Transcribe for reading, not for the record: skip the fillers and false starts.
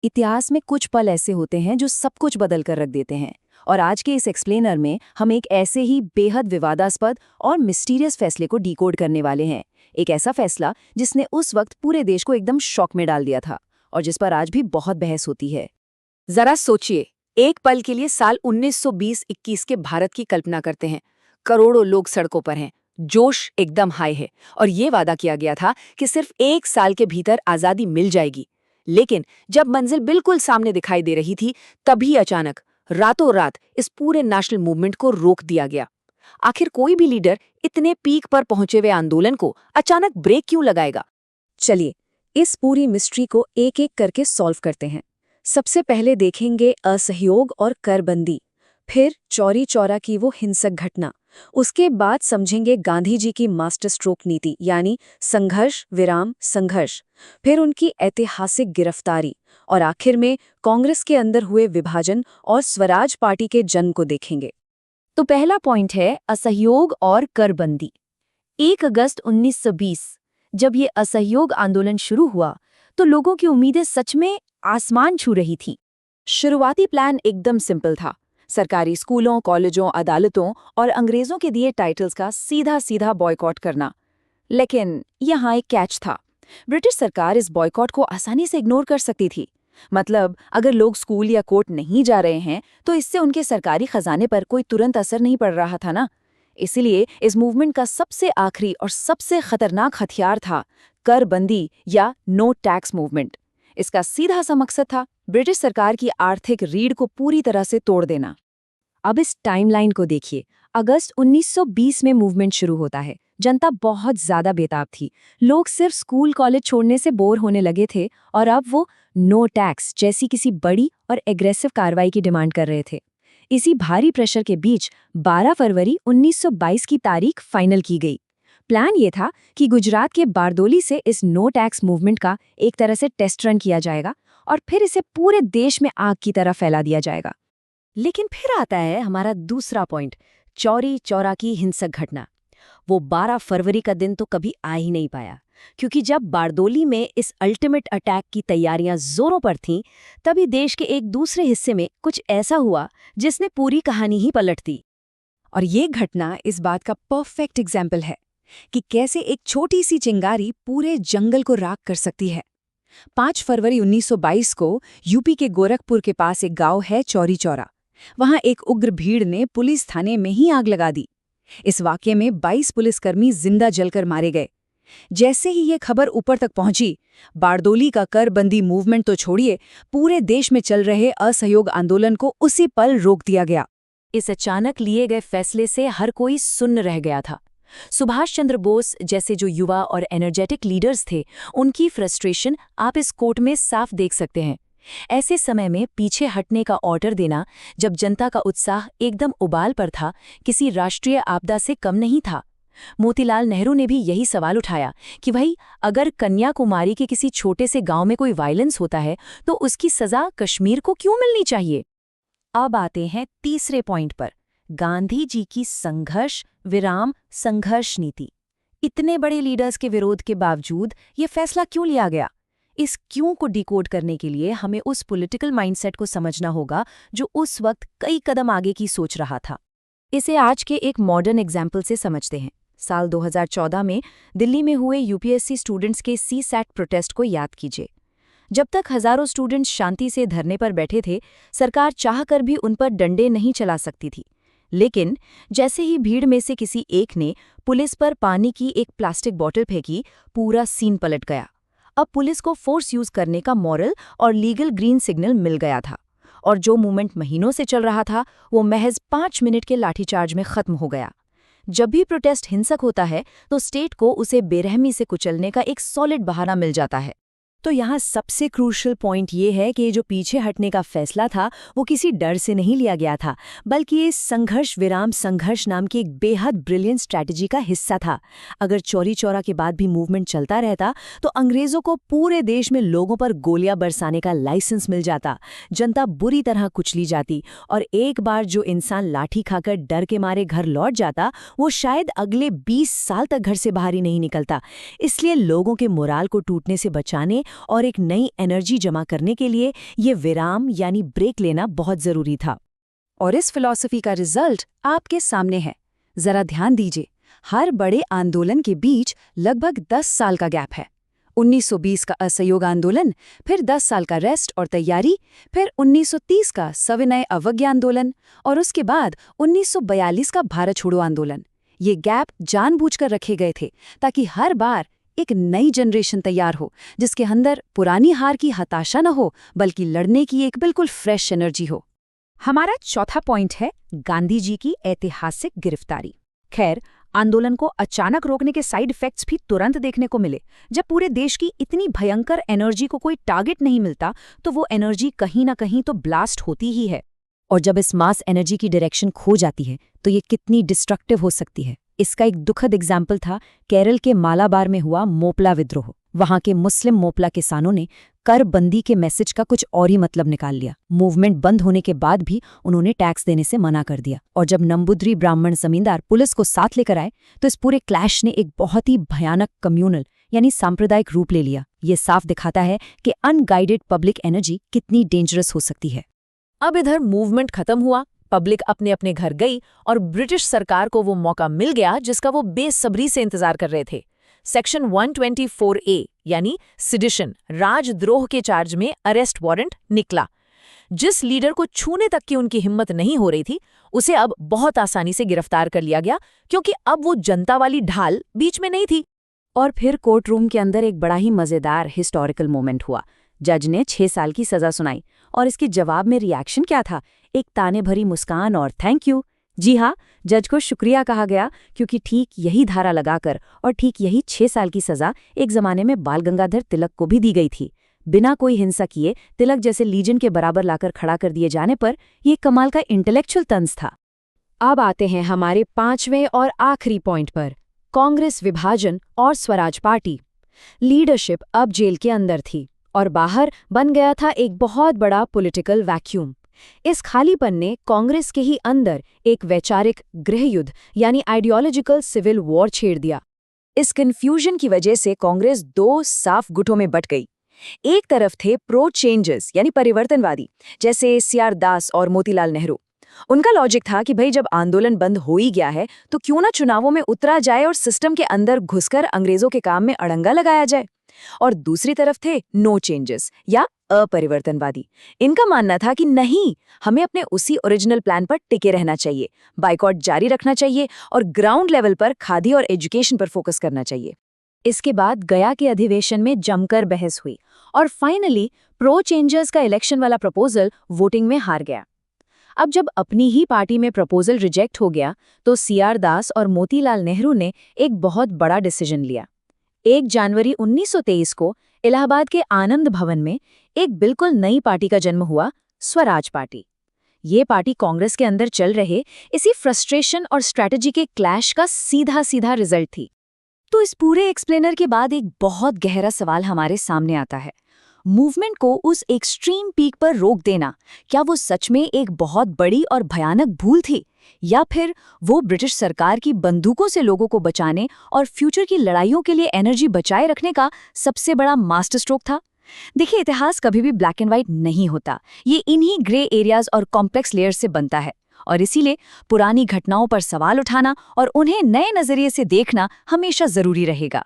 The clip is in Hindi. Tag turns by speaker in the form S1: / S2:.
S1: इतिहास में कुछ पल ऐसे होते हैं जो सब कुछ बदल कर रख देते हैं, और आज के इस एक्सप्लेनर में हम एक ऐसे ही बेहद विवादास्पद और मिस्टीरियस फैसले को डिकोड करने वाले हैं। एक ऐसा फैसला जिसने उस वक्त पूरे देश को एकदम शॉक में डाल दिया था और जिस पर आज भी बहुत बहस होती है।
S2: जरा सोचिए, एक पल के लिए साल 1920-21 के भारत की कल्पना करते हैं। करोड़ों लोग सड़कों पर हैं, जोश एकदम हाई है और ये वादा किया गया था कि सिर्फ 1 साल के भीतर आज़ादी मिल जाएगी। लेकिन जब मंजिल बिल्कुल सामने दिखाई दे रही थी, तभी अचानक रातों रात इस पूरे नेशनल मूवमेंट को रोक दिया गया। आखिर कोई भी लीडर इतने पीक पर पहुंचे हुए आंदोलन को अचानक ब्रेक क्यों लगाएगा?
S1: चलिए इस पूरी मिस्ट्री को एक एक करके सॉल्व करते हैं। सबसे पहले देखेंगे असहयोग और करबंदी, फिर चौरी चौरा की वो हिंसक घटना, उसके बाद समझेंगे गांधी जी की मास्टर स्ट्रोक नीति यानी संघर्ष विराम संघर्ष, फिर उनकी ऐतिहासिक गिरफ्तारी और आखिर में कांग्रेस के अंदर हुए विभाजन और स्वराज पार्टी के जन्म को देखेंगे।
S2: तो पहला पॉइंट है असहयोग और करबंदी। 1 अगस्त 1920 जब ये असहयोग आंदोलन शुरू हुआ तो लोगों की उम्मीदें सच में आसमान छू रही थी। शुरुआती प्लान एकदम सिंपल था, सरकारी स्कूलों, कॉलेजों, अदालतों और अंग्रेजों के दिए टाइटल्स का सीधा सीधा बॉयकॉट करना। लेकिन यहाँ एक कैच था। ब्रिटिश सरकार इस बॉयकॉट को आसानी से इग्नोर कर सकती थी। मतलब अगर लोग स्कूल या कोर्ट नहीं जा रहे हैं तो इससे उनके सरकारी खजाने पर कोई तुरंत असर नहीं पड़ रहा था ना। इसीलिए इस मूवमेंट का सबसे आखिरी और सबसे खतरनाक हथियार था करबंदी या नो टैक्स मूवमेंट। इसका सीधा सा मकसद था ब्रिटिश सरकार की आर्थिक रीढ़ को पूरी तरह से तोड़ देना।
S1: अब इस टाइमलाइन को देखिए। अगस्त 1920 में मूवमेंट शुरू होता है। जनता बहुत ज्यादा बेताब थी। लोग सिर्फ स्कूल कॉलेज छोड़ने से बोर होने लगे थे और अब वो नो टैक्स जैसी किसी बड़ी और एग्रेसिव कार्रवाई की डिमांड कर रहे थे। इसी भारी प्रेशर के बीच 12 फरवरी 1922 की तारीख फाइनल की गई। प्लान ये था कि गुजरात के बारदोली से इस नो टैक्स मूवमेंट का एक तरह से टेस्ट रन किया जाएगा और फिर इसे पूरे देश में आग की तरह फैला दिया जाएगा।
S2: लेकिन फिर आता है हमारा दूसरा पॉइंट, चौरी चौरा की हिंसक घटना। वो 12 फरवरी का दिन तो कभी आ ही नहीं पाया, क्योंकि जब बारदोली में इस अल्टीमेट अटैक की तैयारियां जोरों पर थीं, तभी देश के एक दूसरे हिस्से में कुछ ऐसा हुआ जिसने पूरी कहानी ही पलट दी।
S1: और ये घटना इस बात का परफेक्ट एग्जाम्पल है कि कैसे एक छोटी सी चिंगारी पूरे जंगल को राख कर सकती है। 5 फरवरी 1922 को यूपी के गोरखपुर के पास एक गांव है चौरी चौरा। वहां एक उग्र भीड़ ने पुलिस थाने में ही आग लगा दी। इस वाकये में 22 पुलिसकर्मी जिंदा जलकर मारे गए। जैसे ही ये खबर ऊपर तक पहुंची, बारदोली का करबंदी मूवमेंट तो छोड़िए, पूरे देश में चल रहे असहयोग आंदोलन को उसी पल रोक दिया गया।
S2: इस अचानक लिए गए फैसले से हर कोई सुन्न रह गया था। सुभाष चंद्र बोस जैसे जो युवा और एनर्जेटिक लीडर्स थे, उनकी फ्रस्ट्रेशन आप इस कोर्ट में साफ देख सकते हैं। ऐसे समय में पीछे हटने का ऑर्डर देना, जब जनता का उत्साह एकदम उबाल पर था, किसी राष्ट्रीय आपदा से कम नहीं था। मोतीलाल नेहरू ने भी यही सवाल उठाया कि भाई, अगर कन्याकुमारी के किसी छोटे से गांव में कोई वायलेंस होता है तो उसकी सजा कश्मीर को क्यों मिलनी चाहिए? अब आते हैं तीसरे पॉइंट पर, गांधी जी की संघर्ष विराम संघर्ष नीति। इतने बड़े लीडर्स के विरोध के बावजूद ये फैसला क्यों लिया गया? इस क्यों को डिकोड करने के लिए हमें उस पॉलिटिकल माइंडसेट को समझना होगा जो उस वक्त कई कदम आगे की सोच रहा था। इसे आज के एक मॉडर्न एग्जाम्पल से समझते हैं। साल 2014 में दिल्ली में हुए यूपीएससी स्टूडेंट्स के सीसैट प्रोटेस्ट को याद कीजिए। जब तक हजारों स्टूडेंट्स शांति से धरने पर बैठे थे, सरकार चाहकर भी उन पर डंडे नहीं चला सकती थी। लेकिन जैसे ही भीड़ में से किसी एक ने पुलिस पर पानी की एक प्लास्टिक बोतल फेंकी, पूरा सीन पलट गया। अब पुलिस को फोर्स यूज करने का मॉरल और लीगल ग्रीन सिग्नल मिल गया था, और जो मूवमेंट महीनों से चल रहा था वो महज 5 मिनट के लाठीचार्ज में खत्म हो गया। जब भी प्रोटेस्ट हिंसक होता है तो स्टेट को उसे बेरहमी से कुचलने का एक सॉलिड बहाना मिल जाता है।
S1: तो यहाँ सबसे क्रूशियल पॉइंट ये है कि जो पीछे हटने का फैसला था वो किसी डर से नहीं लिया गया था, बल्कि ये संघर्ष विराम संघर्ष नाम की एक बेहद ब्रिलियंट स्ट्रैटेजी का हिस्सा था। अगर चौरी चौरा के बाद भी मूवमेंट चलता रहता तो अंग्रेजों को पूरे देश में लोगों पर गोलियां बरसाने का लाइसेंस मिल जाता, जनता बुरी तरह कुचली जाती, और एक बार जो इंसान लाठी खाकर डर के मारे घर लौट जाता वो शायद अगले 20 साल तक घर से बाहर ही नहीं निकलता। इसलिए लोगों के मोराल को टूटने से बचाने
S2: और एक नई एनर्जी जमा करने के लिए ये विराम यानी ब्रेक लेना बहुत ज़रूरी था।
S1: और इस फिलॉसफी का रिजल्ट आपके सामने है। जरा ध्यान दीजिए, हर बड़े आंदोलन के बीच लगभग 10 साल का गैप है। 1920 का असहयोग आंदोलन, फिर 10 साल का रेस्ट और तैयारी, फिर 1930 का सविनय अवज्ञा आंदोलन और उसके बाद 1942 का भारत छोड़ो आंदोलन। ये गैप जानबूझकर रखे गए थे ताकि हर बार एक नई जनरेशन तैयार हो, जिसके अंदर पुरानी हार की हताशा न हो, बल्कि लड़ने की एक बिल्कुल फ्रेश एनर्जी हो।
S2: हमारा चौथा पॉइंट है गांधी जी की ऐतिहासिक गिरफ्तारी। खैर, आंदोलन को अचानक रोकने के साइड इफेक्ट्स भी तुरंत देखने को मिले। जब पूरे देश की इतनी भयंकर एनर्जी को कोई टारगेट नहीं मिलता, तो वो एनर्जी कहीं ना कहीं तो ब्लास्ट होती ही है। और जब इस मास एनर्जी की डायरेक्शन खो जाती है, तो ये कितनी डिस्ट्रक्टिव हो सकती है। इसका एक दुखद एग्जाम्पल था केरल के मालाबार में हुआ मोपला विद्रोह। वहां के मुस्लिम मोपला किसानों ने कर बंदी के मैसेज का कुछ और ही मतलब निकाल लिया। मूवमेंट बंद होने के बाद भी उन्होंने टैक्स देने से मना कर दिया, और जब नंबूद्री ब्राह्मण जमींदार पुलिस को साथ लेकर आए, तो इस पूरे क्लैश ने एक बहुत ही भयानक कम्युनल यानी सांप्रदायिक रूप ले लिया। ये साफ दिखाता है कि अनगाइडेड पब्लिक एनर्जी कितनी डेंजरस हो सकती है। अब इधर मूवमेंट खत्म हुआ, पब्लिक अपने अपने घर गई और ब्रिटिश सरकार को वो मौका मिल गया जिसका वो बेसब्री से इंतजार कर रहे थे। सेक्शन 124A यानी सिडिशन, राजद्रोह के चार्ज में अरेस्ट वारंट निकला। जिस लीडर को छूने तक की उनकी हिम्मत नहीं हो रही थी, उसे अब बहुत आसानी से गिरफ्तार कर लिया गया, क्योंकि अब वो जनता वाली ढाल बीच में नहीं थी। और फिर कोर्ट रूम के अंदर एक बड़ा ही मजेदार हिस्टोरिकल मोमेंट हुआ। जज ने 6 साल की सजा सुनाई, और इसके जवाब में रिएक्शन क्या था? एक ताने भरी मुस्कान और थैंक यू। जी हाँ, जज को शुक्रिया कहा गया, क्योंकि ठीक यही धारा लगाकर और ठीक यही 6 साल की सजा एक जमाने में बाल गंगाधर तिलक को भी दी गई थी। बिना कोई हिंसा किए तिलक जैसे लीजेंड के बराबर लाकर खड़ा कर दिए जाने पर यह कमाल का इंटेलेक्चुअल तंज था। अब आते हैं हमारे 5वें और आखिरी पॉइंट पर, कांग्रेस विभाजन और स्वराज पार्टी। लीडरशिप अब जेल के अंदर थी और बाहर बन गया था एक बहुत बड़ा पॉलिटिकल वैक्यूम। इस खालीपन ने कांग्रेस के ही अंदर एक वैचारिक गृहयुद्ध यानी आइडियोलॉजिकल सिविल वॉर छेड़ दिया। इस कन्फ्यूजन की वजह से कांग्रेस 2 साफ गुटों में बट गई। एक तरफ थे प्रो चेंजर्स यानी परिवर्तनवादी, जैसे सीआर दास और मोतीलाल नेहरू। उनका लॉजिक था कि भाई, जब आंदोलन बंद हो ही गया है तो क्यों ना चुनावों में उतरा जाए और सिस्टम के अंदर घुसकर अंग्रेजों के काम में अड़ंगा लगाया जाए। और दूसरी तरफ थे नो चेंजेस या अपरिवर्तनवादी। इनका मानना था कि नहीं, हमें अपने उसी ओरिजिनल प्लान पर टिके रहना चाहिए, बाइकॉट जारी रखना चाहिए और ग्राउंड लेवल पर खादी और एजुकेशन पर फोकस करना चाहिए। इसके बाद गया के अधिवेशन में जमकर बहस हुई और फाइनली प्रो चेंजर्स का इलेक्शन वाला प्रपोजल वोटिंग में हार गया। अब जब अपनी ही पार्टी में प्रपोजल रिजेक्ट हो गया, तो सीआर दास और मोतीलाल नेहरू ने एक बहुत बड़ा डिसीजन लिया। 1 जनवरी 1923 को इलाहाबाद के आनंद भवन में एक बिल्कुल नई पार्टी का जन्म हुआ, स्वराज पार्टी। ये पार्टी कांग्रेस के अंदर चल रहे इसी फ्रस्ट्रेशन और स्ट्रैटेजी के क्लैश का सीधा सीधा रिजल्ट थी। तो इस पूरे एक्सप्लेनर के बाद एक बहुत गहरा सवाल हमारे सामने आता है, मूवमेंट को उस एक्सट्रीम पीक पर रोक देना, क्या वो सच में एक बहुत बड़ी और भयानक भूल थी, या फिर वो ब्रिटिश सरकार की बंदूकों से लोगों को बचाने और फ्यूचर की लड़ाइयों के लिए एनर्जी बचाए रखने का सबसे बड़ा मास्टर स्ट्रोक था? देखिए, इतिहास कभी भी ब्लैक एंड व्हाइट नहीं होता, ये इन्हीं ग्रे एरियाज और कॉम्प्लेक्स लेयर्स से बनता है। और इसीलिए पुरानी घटनाओं पर सवाल उठाना और उन्हें नए नजरिए से देखना हमेशा जरूरी रहेगा।